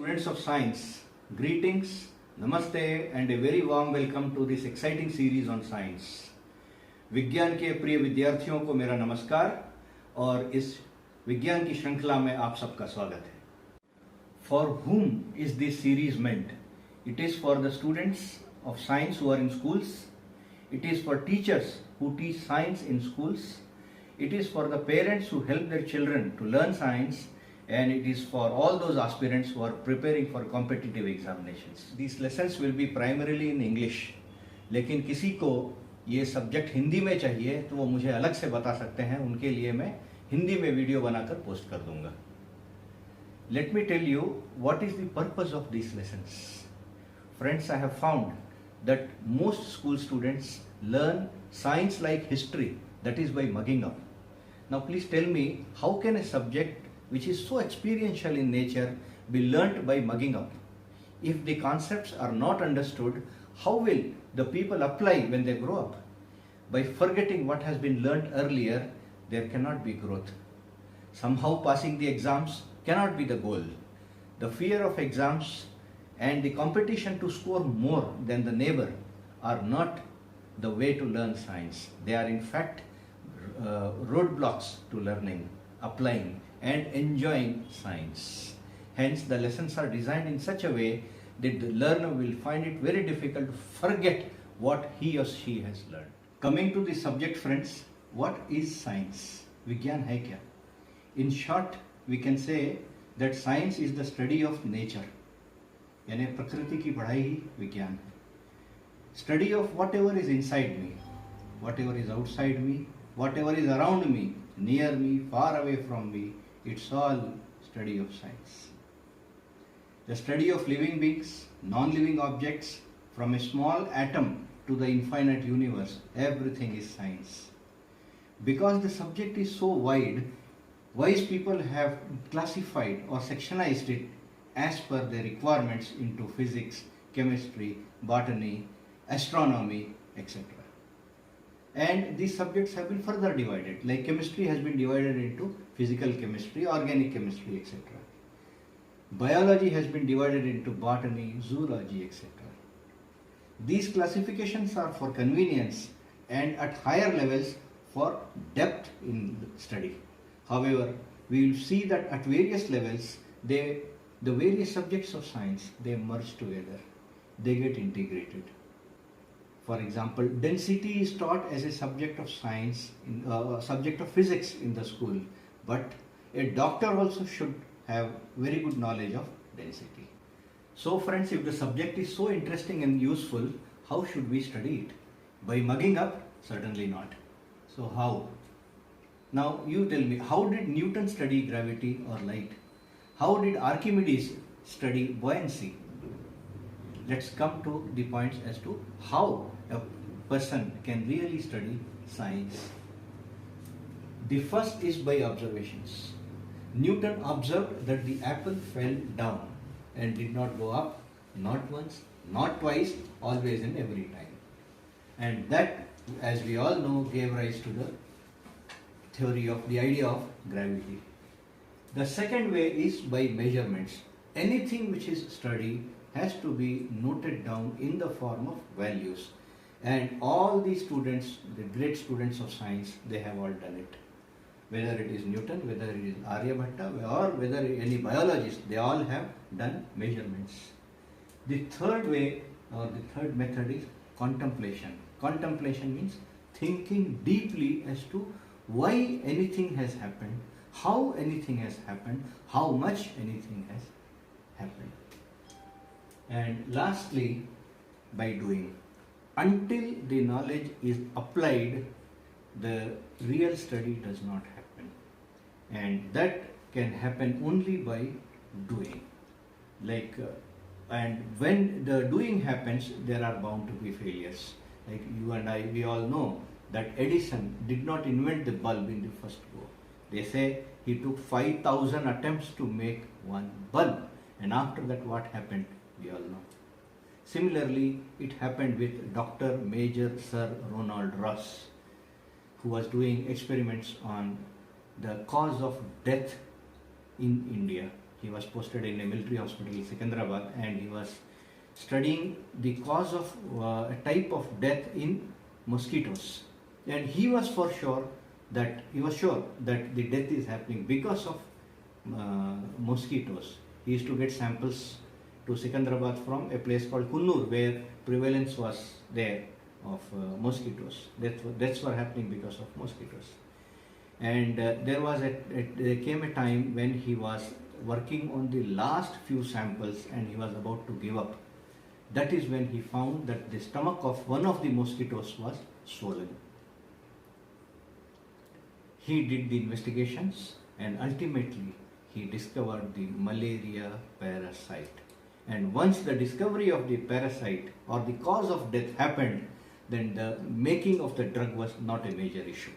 Students of science, greetings, namaste and a very warm welcome to this exciting series on science. विज्ञान के प्रिय विद्यार्थियों को मेरा नमस्कार और इस विज्ञान की श्रृंखला में आप सबका स्वागत है. For whom is this series meant? It is for the students of science who are in schools. It is for teachers who teach science in schools. It is for the parents who help their children to learn science. And it is for all those aspirants who are preparing for competitive examinations. These lessons will be primarily in English. लेकिन किसी को ये subject Hindi में चाहिए तो वो मुझे अलग से बता सकते हैं, उनके लिए मैं हिंदी में वीडियो बनाकर पोस्ट कर दूंगा. Let me tell you what is the purpose of these lessons. Friends, I have found that most school students learn science like history, that is by mugging up. Now please tell me, how can a subject which is so experiential in nature be learnt by mugging up? If the concepts are not understood, how will the people apply when they grow up? By forgetting what has been learnt earlier, there cannot be growth. Somehow passing the exams cannot be the goal. The fear of exams and the competition to score more than the neighbor are not the way to learn science. They are in fact roadblocks to learning, applying and enjoying science. Hence, the lessons are designed in such a way that the learner will find it very difficult to forget what he or she has learned. Coming to the subject, friends, what is science? Vigyan hai kya? In short, we can say that science is the study of nature. यानी प्रकृति की पढ़ाई ही विज्ञान है. Study of whatever is inside me, whatever is outside me, whatever is around me, near me, far away from me, it's all study of science. The study of living beings, non-living objects, from a small atom to the infinite universe, everything is science. Because the subject is so wide, wise people have classified or sectionized it as per their requirements into physics, chemistry, botany, astronomy, etc. And these subjects have been further divided, like chemistry has been divided into physical chemistry, organic chemistry, etc. Biology has been divided into botany, zoology, etc. These classifications are for convenience and at higher levels for depth in study. However, we will see that at various levels, the various subjects of science, they merge together, they get integrated. For example, density is taught as a subject of science, subject of physics in the school, but a doctor also should have very good knowledge of density. So friends, if the subject is so interesting and useful, how should we study it? By mugging up? Certainly not. So how? Now you tell me, how did Newton study gravity or light? How did Archimedes study buoyancy? Let's come to the points as to how a person can really study science. The first is by observations. Newton observed that the apple fell down and did not go up, not once, not twice, always and every time. And that, as we all know, gave rise to the theory of the idea of gravity. The second way is by measurements. Anything which is studied has to be noted down in the form of values, and all the students, the great students of science, they have all done it. Whether it is Newton, whether it is Aryabhatta, or whether any biologist, they all have done measurements. The third way or the third method is contemplation. Contemplation means thinking deeply as to why anything has happened, how anything has happened, how much anything has happened. And lastly, by doing. Until the knowledge is applied, the real study does not happen. And that can happen only by doing. And when the doing happens, there are bound to be failures. Like you and I, we all know that Edison did not invent the bulb in the first go. They say he took 5,000 attempts to make one bulb. And after that, what happened? We all know. Similarly, it happened with Dr. Major Sir Ronald Ross, who was doing experiments on the cause of death in India. He was posted in a military hospital in Secunderabad, and he was studying the cause of a type of death in mosquitoes. And he was sure that the death is happening because of mosquitoes. He used to get samples to Secunderabad from a place called Kunnur, where prevalence was there of mosquitoes. Deaths were happening because of mosquitoes. And there came a time when he was working on the last few samples and he was about to give up. That is when he found that the stomach of one of the mosquitoes was swollen. He did the investigations and ultimately he discovered the malaria parasite. And once the discovery of the parasite or the cause of death happened, then the making of the drug was not a major issue.